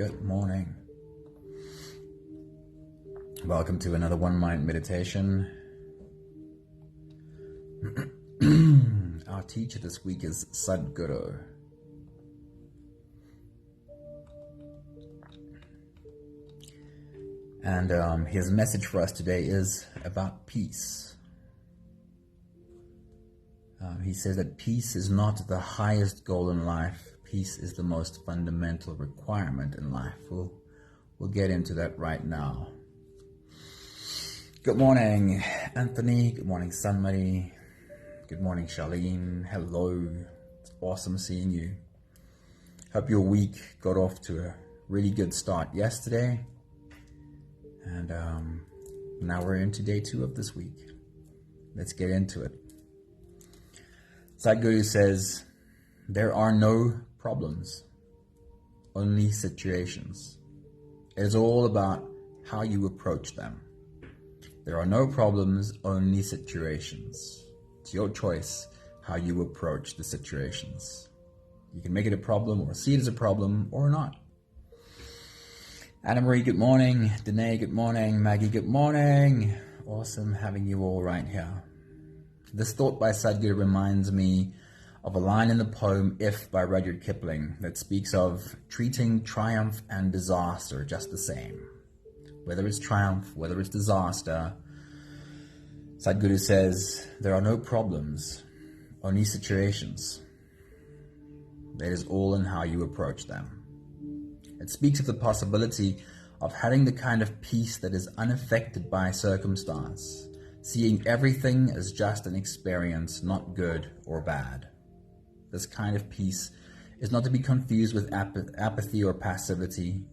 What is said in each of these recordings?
Good morning. Welcome to another One Mind meditation. Our teacher this week is Sadhguru. And his message for us today is about peace. He says that peace is not the highest goal in life. Peace is the most fundamental requirement in life. We'll get into that right now. Good morning, Anthony. Good morning, Sunmari. Good morning, Charlene. Hello. It's awesome seeing you. Hope your week got off to a really good start yesterday. And now we're into day 2 of this week. Let's get into it. Sadhguru says, there are no problems, only situations. It is all about how you approach them. There are no problems, only situations. It's your choice how you approach the situations. You can make it a problem or see it as a problem or not. Anna Marie, good morning. Danae, good morning. Maggie, good morning. Awesome having you all right here. This thought by Sadhguru reminds me of a line in the poem If by Rudyard Kipling that speaks of treating triumph and disaster just the same. Whether it's triumph, whether it's disaster, Sadhguru says there are no problems, only situations. It is all in how you approach them. It speaks of the possibility of having the kind of peace that is unaffected by circumstance, seeing everything as just an experience, not good or bad. This kind of peace is not to be confused with apathy or passivity.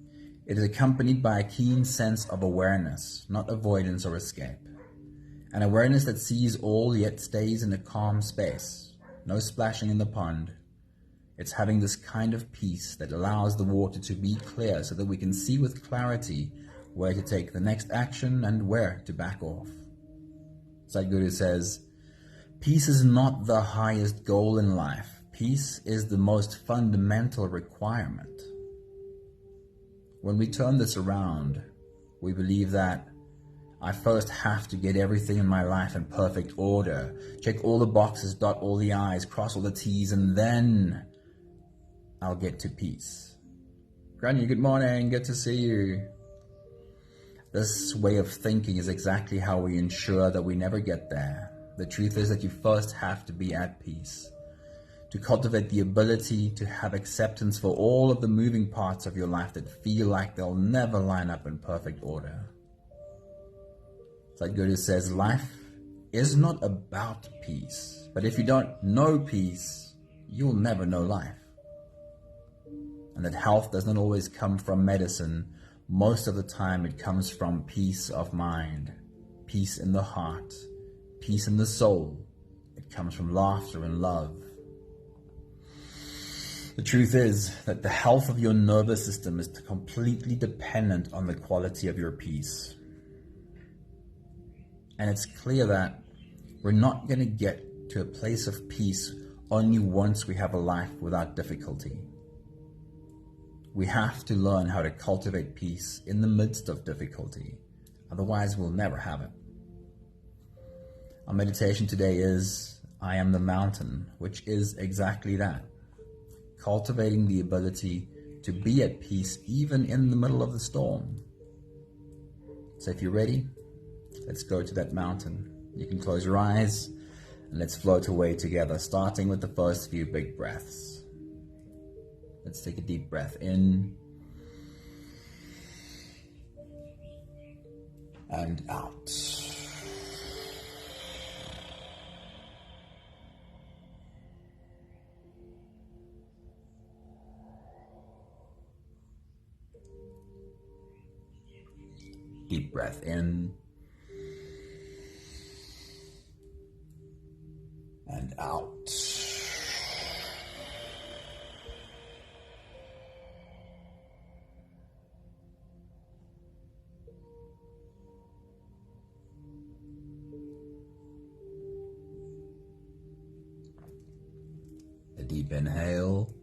It is accompanied by a keen sense of awareness, not avoidance or escape. An awareness that sees all yet stays in a calm space, no splashing in the pond. It's having this kind of peace that allows the water to be clear so that we can see with clarity where to take the next action and where to back off. Sadhguru says, peace is not the highest goal in life. Peace is the most fundamental requirement. When we turn this around, we believe that I first have to get everything in my life in perfect order, check all the boxes, dot all the I's, cross all the T's, and then I'll get to peace. Granny, good morning. Good to see you. This way of thinking is exactly how we ensure that we never get there. The truth is that you first have to be at peace, to cultivate the ability to have acceptance for all of the moving parts of your life that feel like they'll never line up in perfect order. Sadhguru says life is not about peace, but if you don't know peace, you'll never know life. And that health does not always come from medicine. Most of the time it comes from peace of mind, peace in the heart, peace in the soul. It comes from laughter and love. The truth is that the health of your nervous system is completely dependent on the quality of your peace. And it's clear that we're not going to get to a place of peace only once we have a life without difficulty. We have to learn how to cultivate peace in the midst of difficulty. Otherwise, we'll never have it. Our meditation today is, I am the mountain, which is exactly that. Cultivating the ability to be at peace even in the middle of the storm. So if you're ready, let's go to that mountain. You can close your eyes and let's float away together, starting with the first few big breaths. Let's take a deep breath in and out. Deep breath in and out. A deep inhale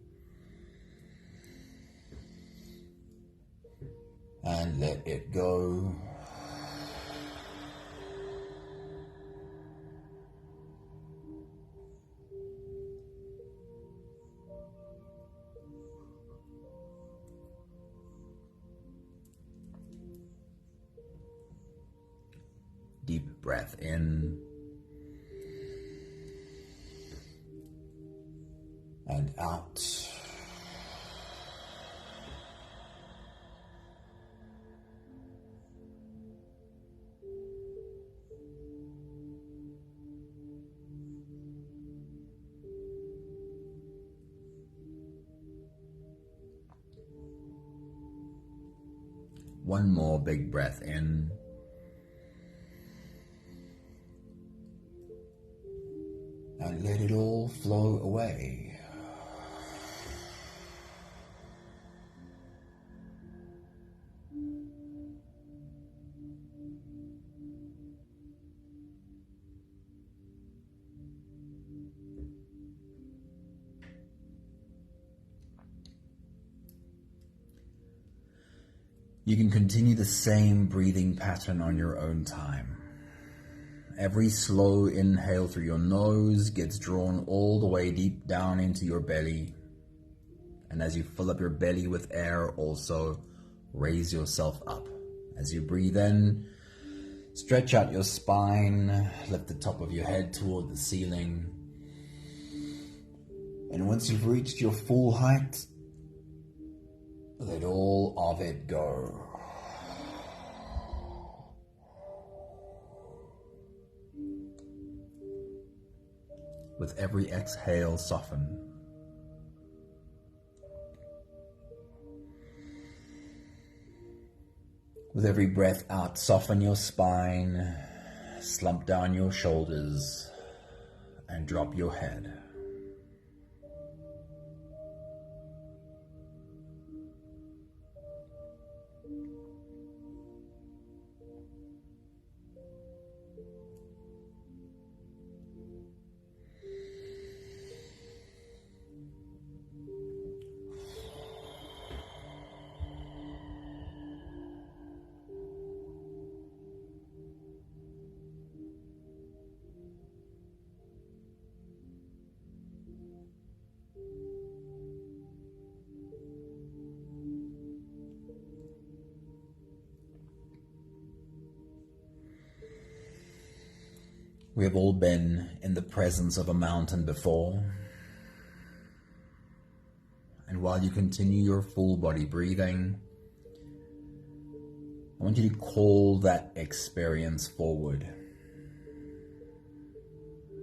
and let it go. Deep breath in and out. One more big breath in. And let it all flow away. You can continue the same breathing pattern on your own time. Every slow inhale through your nose gets drawn all the way deep down into your belly. And as you fill up your belly with air, also raise yourself up. As you breathe in, stretch out your spine, lift the top of your head toward the ceiling. And once you've reached your full height, let all of it go. With every exhale, soften. With every breath out, soften your spine, slump down your shoulders, and drop your head. We have all been in the presence of a mountain before. And while you continue your full body breathing, I want you to call that experience forward.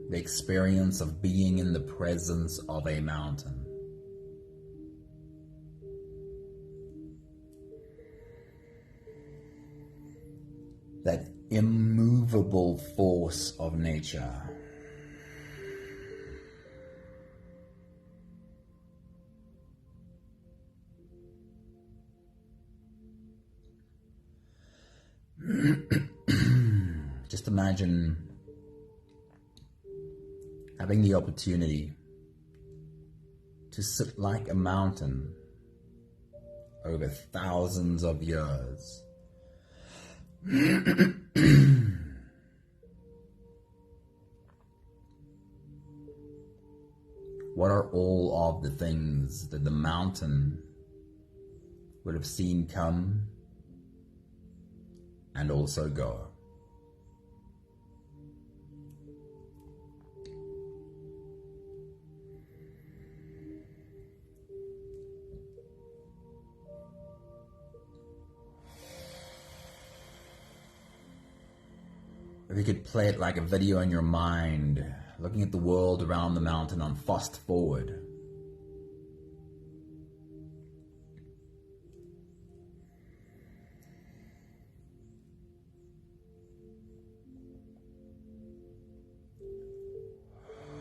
The experience of being in the presence of a mountain. That immovable force of nature. Just imagine having the opportunity to sit like a mountain over thousands of years. What are all of the things that the mountain would have seen come and also go? If you could play it like a video in your mind, looking at the world around the mountain on fast forward.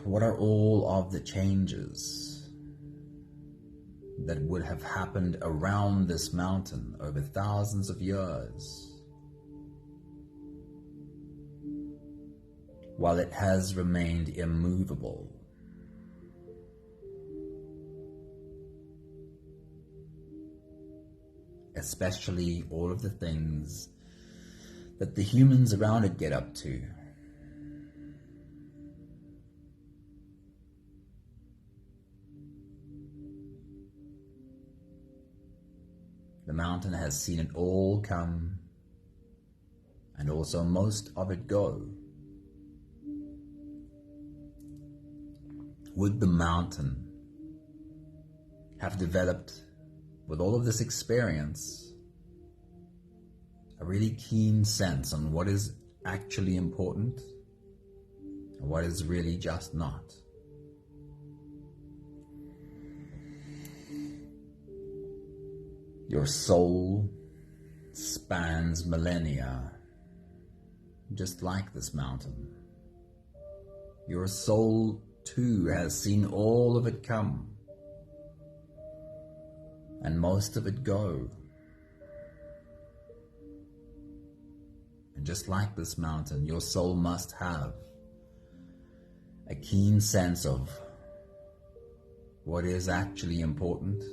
What are all of the changes that would have happened around this mountain over thousands of years, while it has remained immovable? especially all of the things that the humans around it get up to. The mountain has seen it all come, and also most of it go. Would the mountain have developed, with all of this experience, a really keen sense on what is actually important and what is really just not? Your soul spans millennia, just like this mountain. Your soul too has seen all of it come, and most of it go. And just like this mountain, your soul must have a keen sense of what is actually important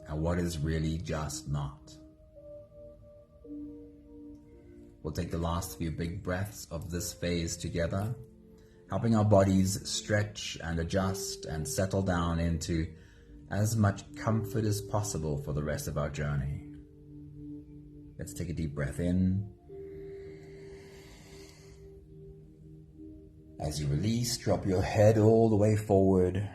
and what is really just not. We'll take the last few big breaths of this phase together, helping our bodies stretch and adjust and settle down into as much comfort as possible for the rest of our journey. Let's take a deep breath in. As you release, drop your head all the way forward.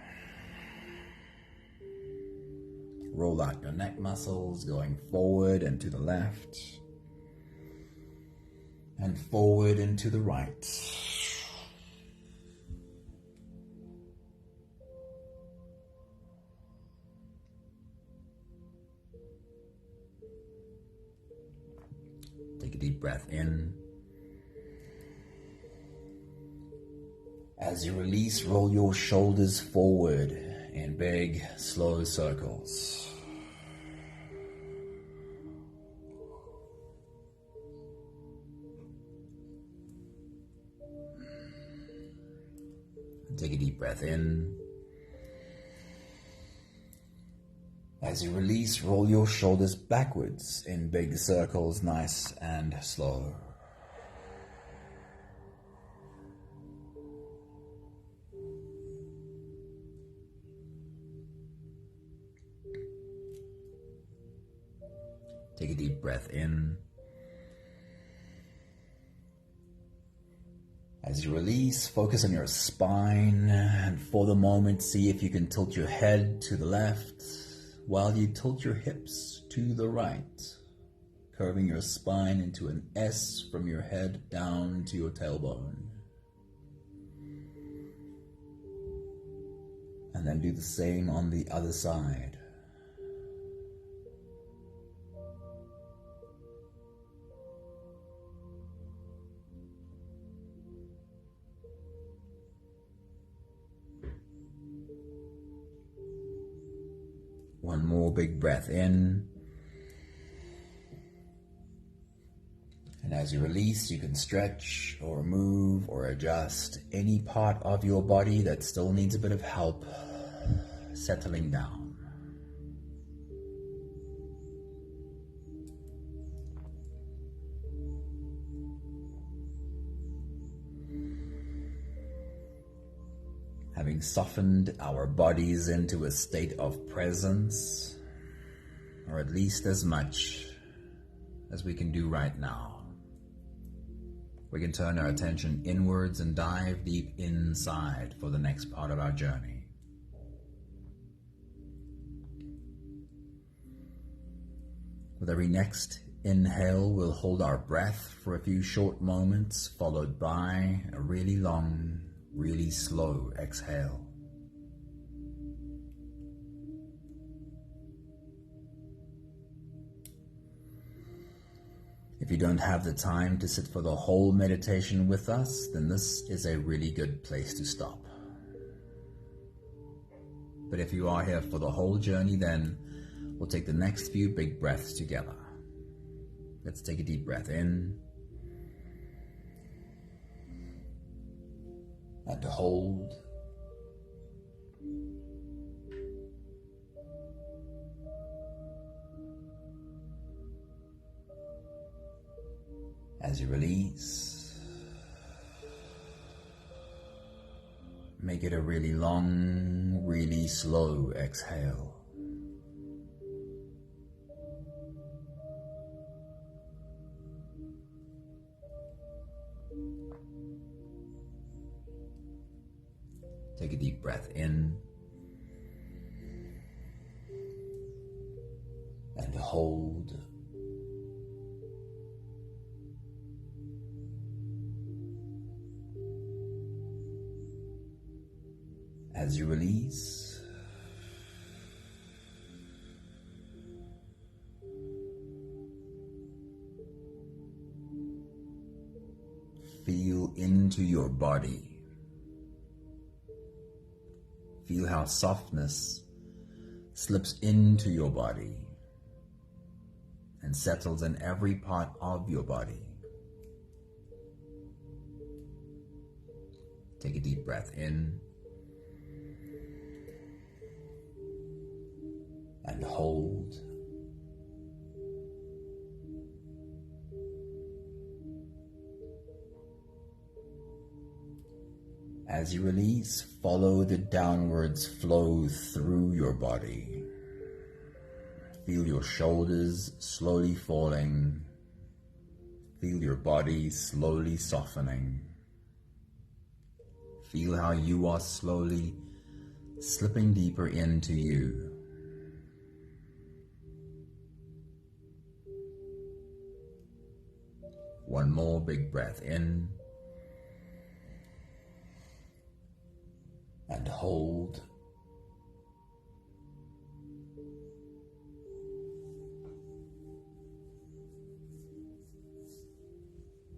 Roll out your neck muscles, going forward and to the left, and forward and to the right. Take a deep breath in. As you release, roll your shoulders forward in big, slow circles. Take a deep breath in. As you release, roll your shoulders backwards in big circles, nice and slow. Take a deep breath in. As you release, focus on your spine, and for the moment, see if you can tilt your head to the left while you tilt your hips to the right, curving your spine into an S from your head down to your tailbone. And then do the same on the other side. One more big breath in. And as you release, you can stretch or move or adjust any part of your body that still needs a bit of help settling down. Having softened our bodies into a state of presence, or at least as much as we can do right now, we can turn our attention inwards and dive deep inside for the next part of our journey. With every next inhale, we'll hold our breath for a few short moments, followed by a really long, really slow exhale. If you don't have the time to sit for the whole meditation with us, then this is a really good place to stop. But if you are here for the whole journey, then we'll take the next few big breaths together. Let's take a deep breath in. And hold. As you release, make it a really long, really slow exhale. Take a deep breath in and hold. As you release, feel into your body. Feel how softness slips into your body and settles in every part of your body. Take a deep breath in and hold. As you release, follow the downwards flow through your body. Feel your shoulders slowly falling. Feel your body slowly softening. Feel how you are slowly slipping deeper into you. One more big breath in and hold.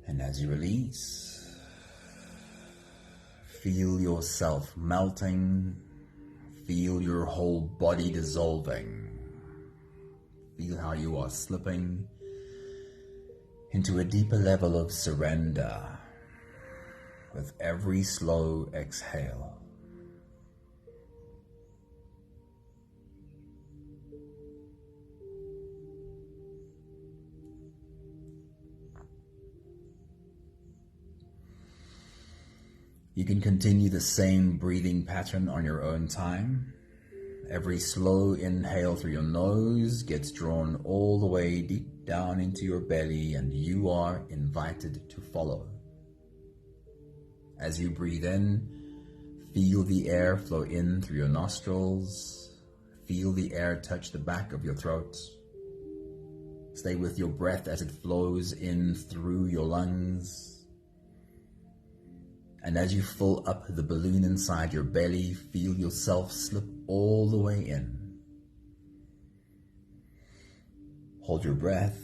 And as you release, feel yourself melting. Feel your whole body dissolving. Feel how you are slipping into a deeper level of surrender with every slow exhale. You can continue the same breathing pattern on your own time. Every slow inhale through your nose gets drawn all the way deep down into your belly, and you are invited to follow. As you breathe in, feel the air flow in through your nostrils. Feel the air touch the back of your throat. Stay with your breath as it flows in through your lungs. And as you fill up the balloon inside your belly, feel yourself slip all the way in. Hold your breath.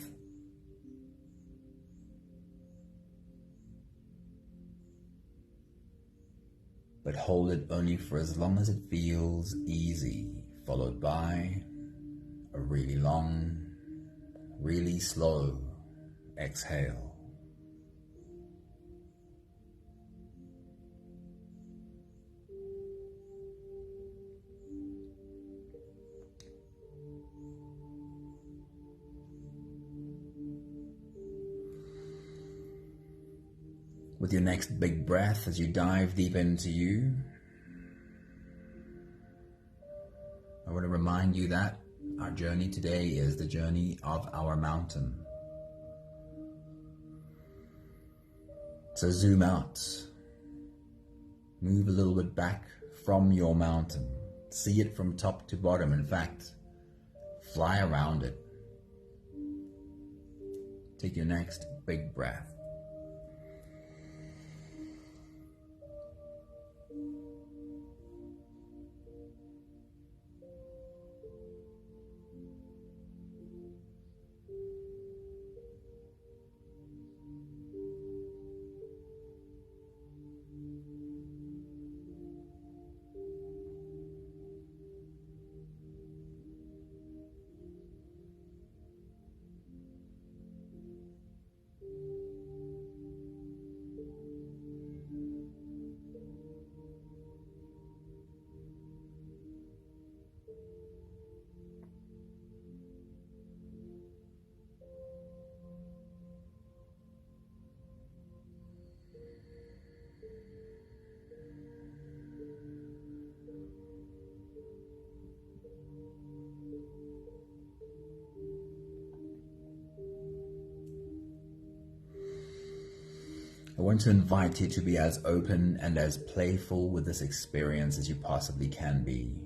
But hold it only for as long as it feels easy, followed by a really long, really slow exhale. With your next big breath, as you dive deep into you, I want to remind you that our journey today is the journey of our mountain. So zoom out, move a little bit back from your mountain, see it from top to bottom. In fact, fly around it. Take your next big breath. I want to invite you to be as open and as playful with this experience as you possibly can be.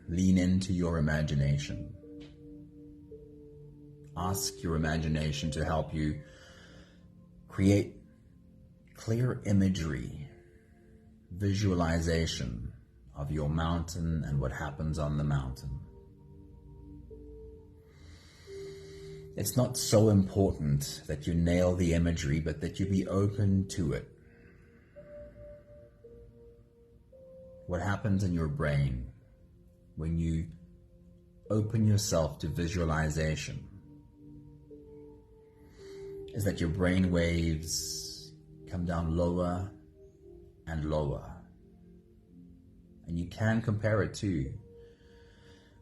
Lean into your imagination. Ask your imagination to help you create clear imagery, visualization of your mountain and what happens on the mountain. It's not so important that you nail the imagery, but that you be open to it. What happens in your brain when you open yourself to visualization is that your brain waves come down lower and lower. And you can compare it to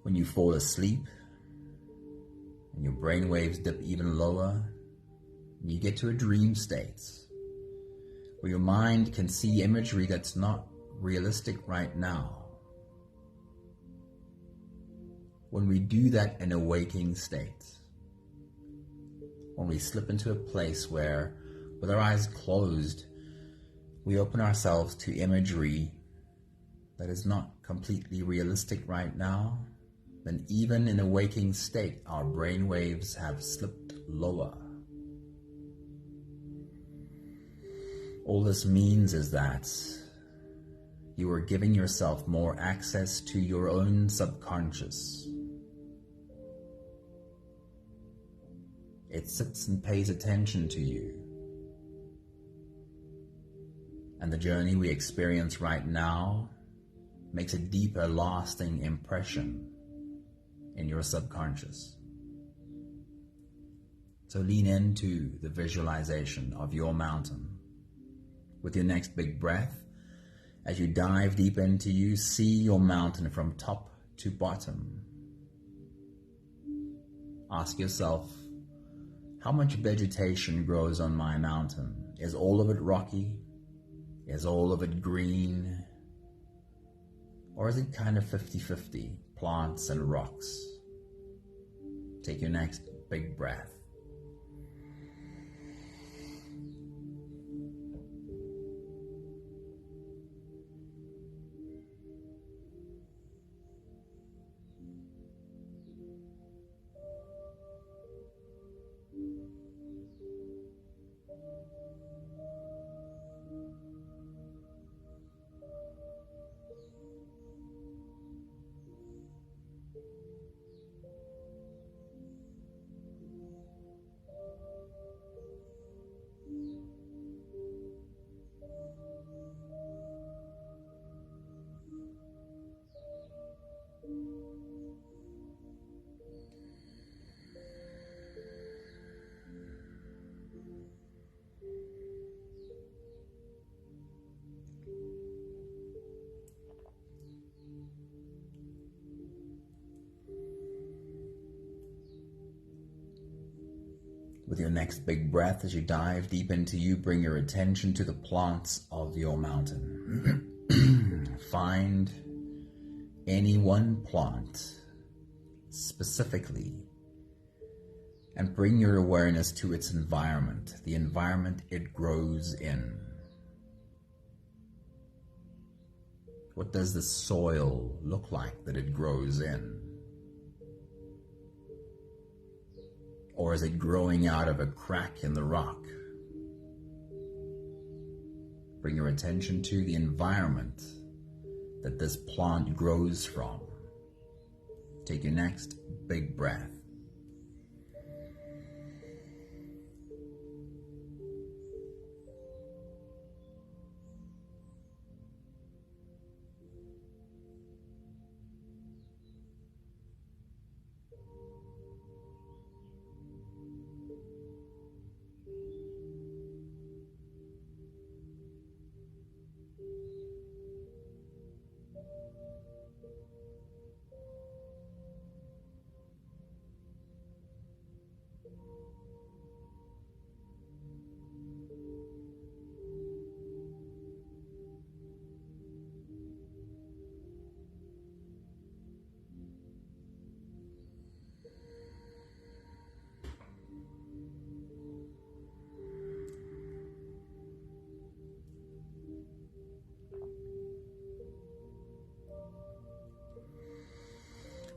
when you fall asleep and your brain waves dip even lower, and you get to a dream state where your mind can see imagery that's not realistic right now. When we do that in a waking state, when we slip into a place where, with our eyes closed, we open ourselves to imagery that is not completely realistic right now, then even in a waking state, our brain waves have slipped lower. All this means is that you are giving yourself more access to your own subconscious. It sits and pays attention to you. And the journey we experience right now makes a deeper, lasting impression in your subconscious. So lean into the visualization of your mountain. With your next big breath, as you dive deep into you, see your mountain from top to bottom. Ask yourself, how much vegetation grows on my mountain? Is all of it rocky? Is all of it green? Or is it kind of 50-50, plants and rocks? Take your next big breath. With your next big breath, as you dive deep into you, bring your attention to the plants of your mountain. Find any one plant specifically and bring your awareness to its environment, the environment it grows in. What does the soil look like that it grows in? Or is it growing out of a crack in the rock? Bring your attention to the environment that this plant grows from. Take your next big breath.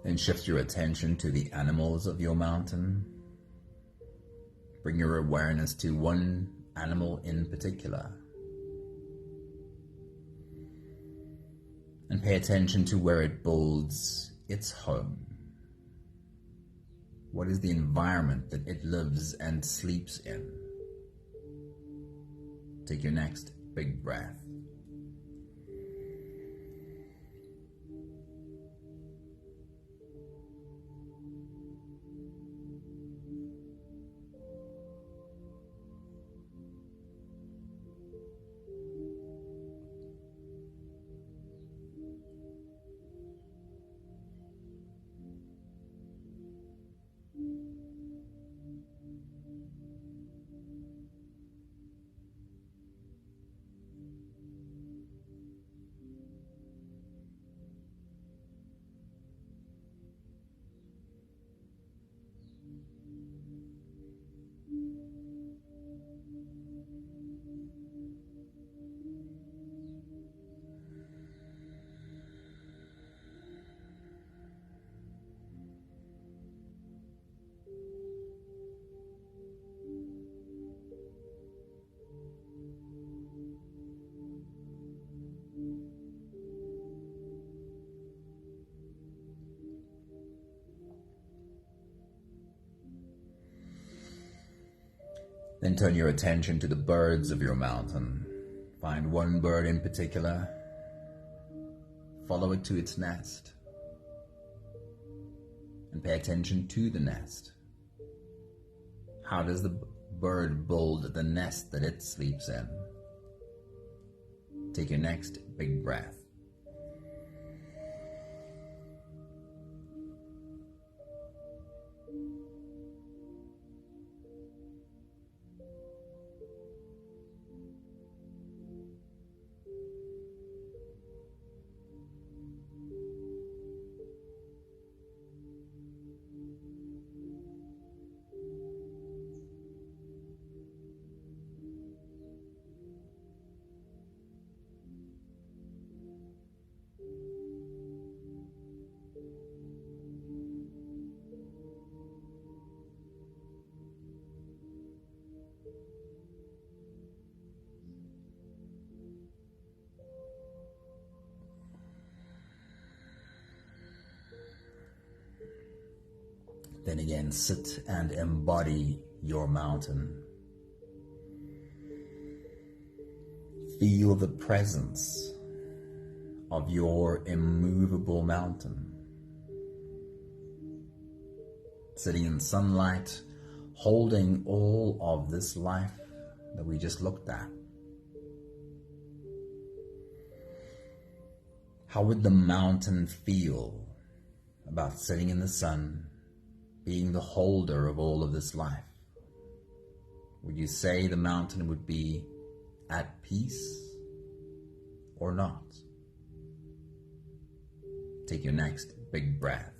Then shift your attention to the animals of your mountain. Bring your awareness to one animal in particular. And pay attention to where it builds its home. What is the environment that it lives and sleeps in? Take your next big breath. Then turn your attention to the birds of your mountain. Find one bird in particular. Follow it to its nest. And pay attention to the nest. How does the bird build the nest that it sleeps in? Take your next big breath. Then again, sit and embody your mountain. Feel the presence of your immovable mountain. Sitting in sunlight, holding all of this life that we just looked at. How would the mountain feel about sitting in the sun, being the holder of all of this life? Would you say the mountain would be at peace or not? Take your next big breath.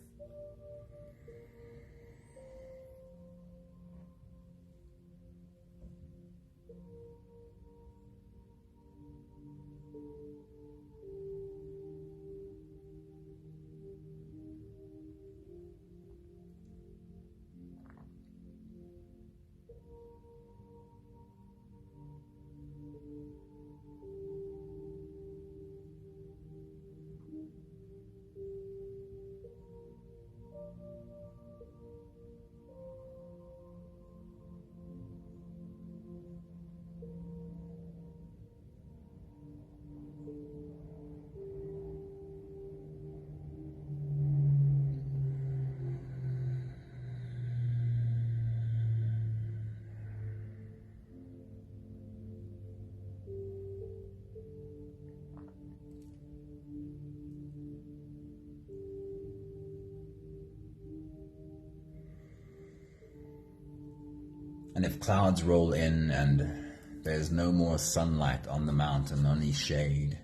And if clouds roll in and there's no more sunlight on the mountain, only shade,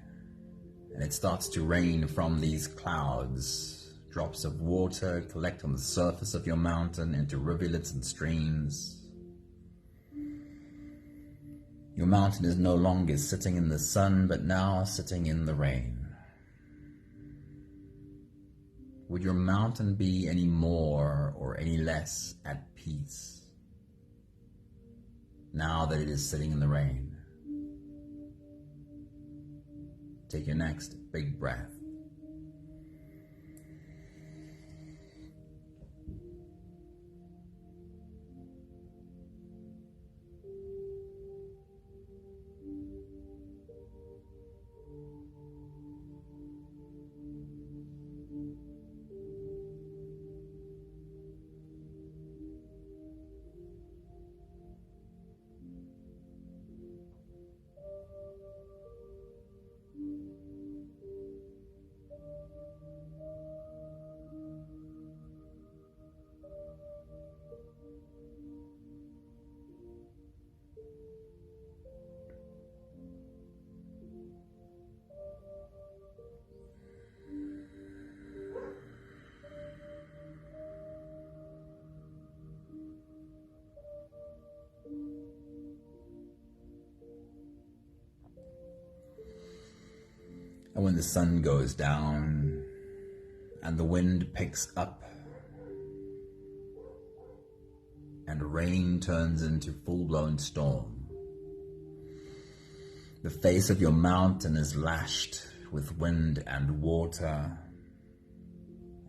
and it starts to rain from these clouds, drops of water collect on the surface of your mountain into rivulets and streams. Your mountain is no longer sitting in the sun, but now sitting in the rain. Would your mountain be any more or any less at peace now that it is sitting in the rain? Take your next big breath. And when the sun goes down and the wind picks up and rain turns into full-blown storm, the face of your mountain is lashed with wind and water,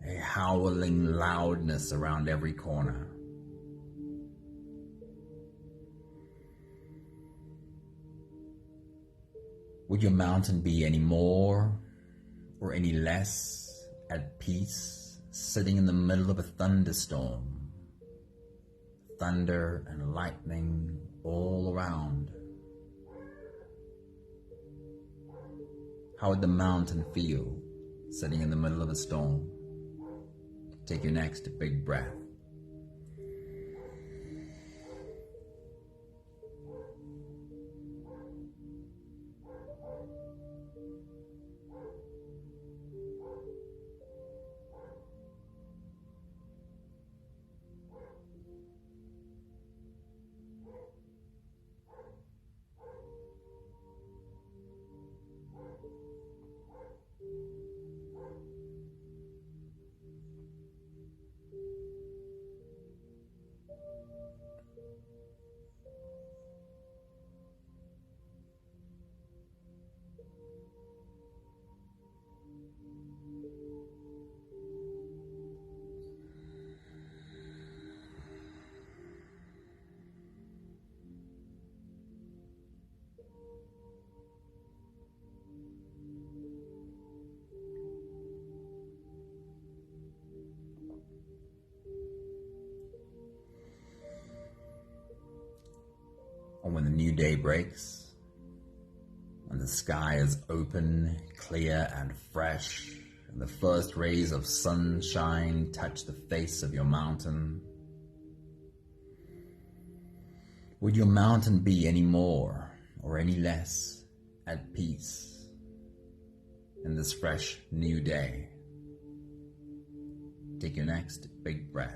a howling loudness around every corner. Would your mountain be any more or any less at peace, sitting in the middle of a thunderstorm? Thunder and lightning all around. How would the mountain feel sitting in the middle of a storm? Take your next big breath. And when the new day breaks, and the sky is open, clear, and fresh, and the first rays of sunshine touch the face of your mountain, would your mountain be any more or any less at peace in this fresh new day? Take your next big breath.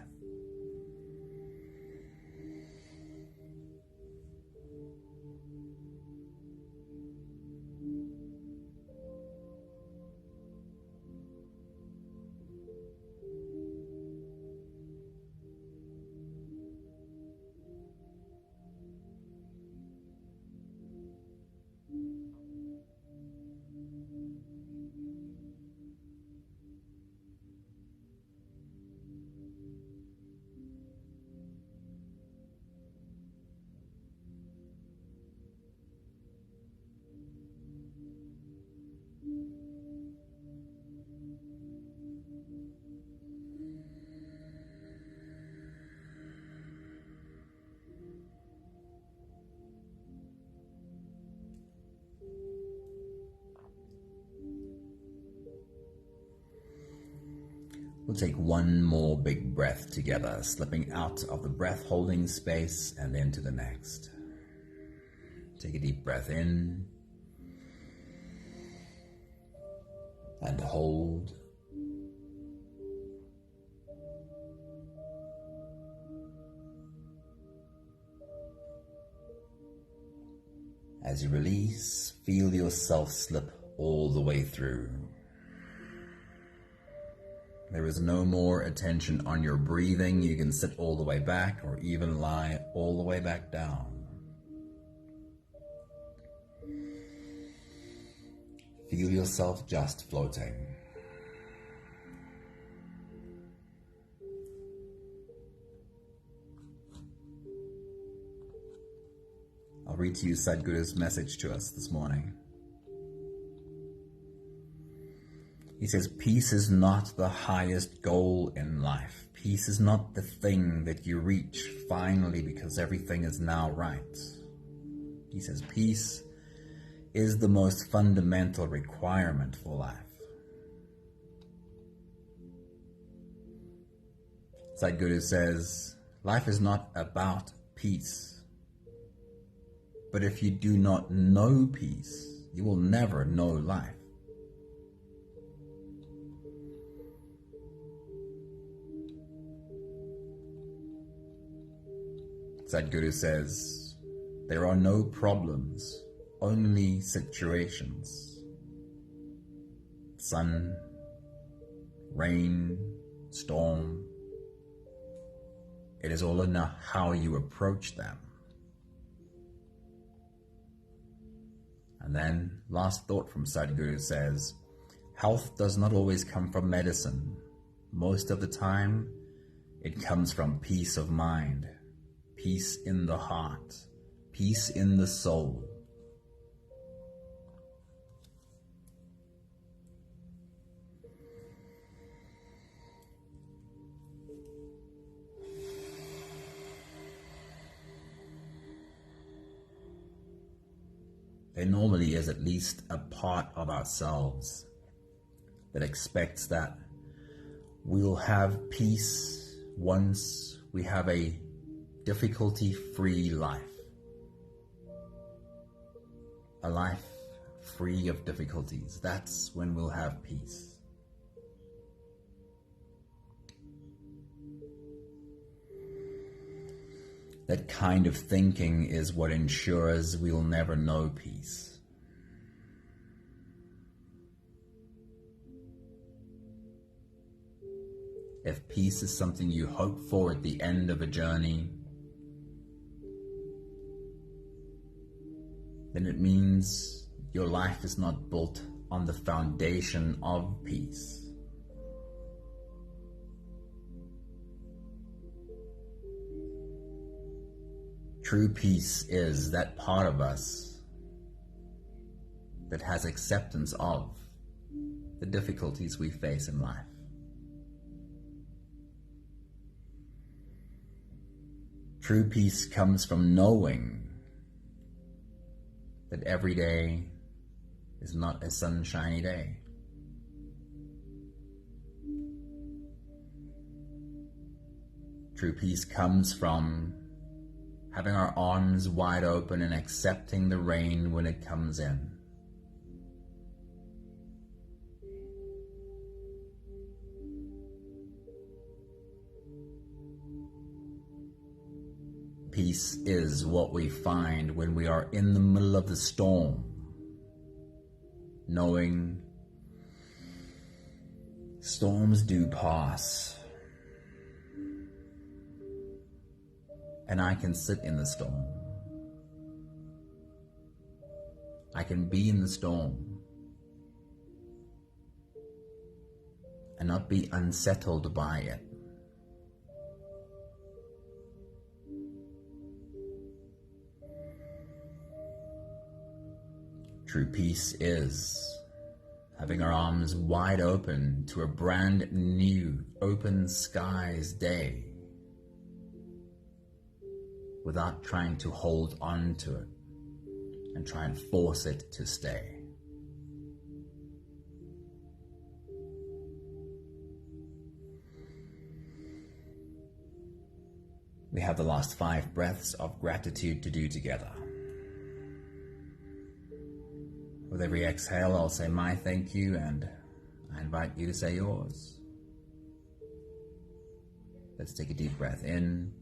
We'll take one more big breath together, slipping out of the breath-holding space and into the next. Take a deep breath in and hold. As you release, feel yourself slip all the way through. There is no more attention on your breathing. You can sit all the way back or even lie all the way back down. Feel yourself just floating. I'll read to you Sadhguru's message to us this morning. He says, peace is not the highest goal in life. Peace is not the thing that you reach finally because everything is now right. He says, peace is the most fundamental requirement for life. Sadhguru says, life is not about peace. But if you do not know peace, you will never know life. Sadhguru says, there are no problems, only situations. Sun, rain, storm. It is all in how you approach them. And then, last thought from Sadhguru says, health does not always come from medicine. Most of the time, it comes from peace of mind, peace in the heart, peace in the soul. There normally is at least a part of ourselves that expects that we'll have peace once we have a difficulty-free life. A life free of difficulties. That's when we'll have peace. That kind of thinking is what ensures we'll never know peace. If peace is something you hope for at the end of a journey, then it means your life is not built on the foundation of peace. True peace is that part of us that has acceptance of the difficulties we face in life. True peace comes from knowing that every day is not a sunshiny day. True peace comes from having our arms wide open and accepting the rain when it comes in. Peace is what we find when we are in the middle of the storm, knowing storms do pass. And I can sit in the storm. I can be in the storm and not be unsettled by it. True peace is having our arms wide open to a brand new open skies day, without trying to hold on to it and try and force it to stay. We have the last 5 breaths of gratitude to do together. With every exhale, I'll say my thank you, and I invite you to say yours. Let's take a deep breath in.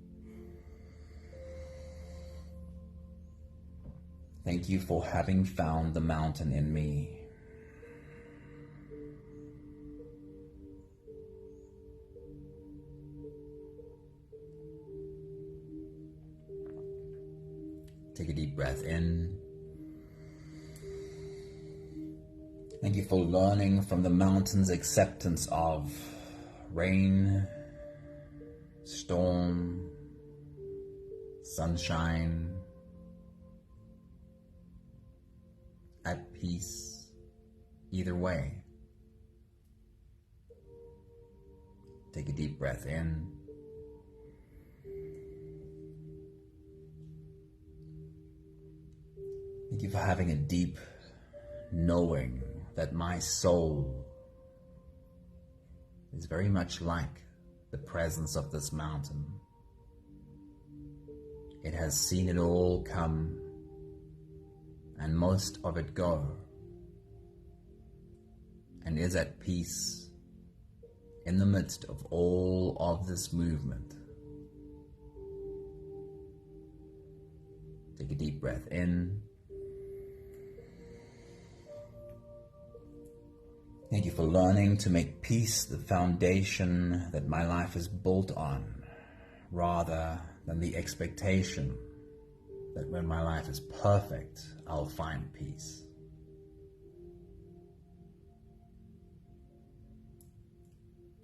Thank you for having found the mountain in me. Take a deep breath in. Thank you for learning from the mountain's acceptance of rain, storm, sunshine, at peace, either way. Take a deep breath in. Thank you for having a deep knowing that my soul is very much like the presence of this mountain. It has seen it all come and most of it go, and is at peace in the midst of all of this movement. Take a deep breath in. Thank you for learning to make peace the foundation that my life is built on, rather than the expectation that when my life is perfect, I'll find peace.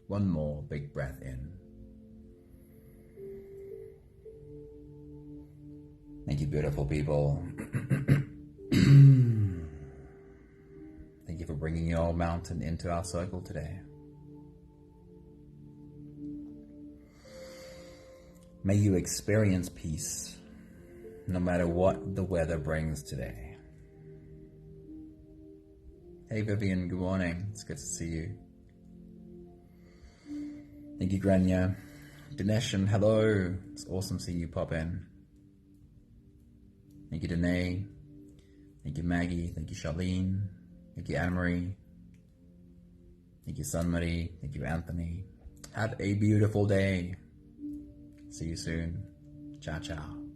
One more big breath in. Thank you, beautiful people. Thank you for bringing your mountain into our circle today. May you experience peace no matter what the weather brings today. Hey Vivian, good morning. It's good to see you. Thank you, Grania. Dinesh, hello. It's awesome seeing you pop in. Thank you, Danae. Thank you, Maggie. Thank you, Charlene. Thank you, Anne-Marie. Thank you, Sunmarie. Thank you, Anthony. Have a beautiful day. See you soon. Ciao, ciao.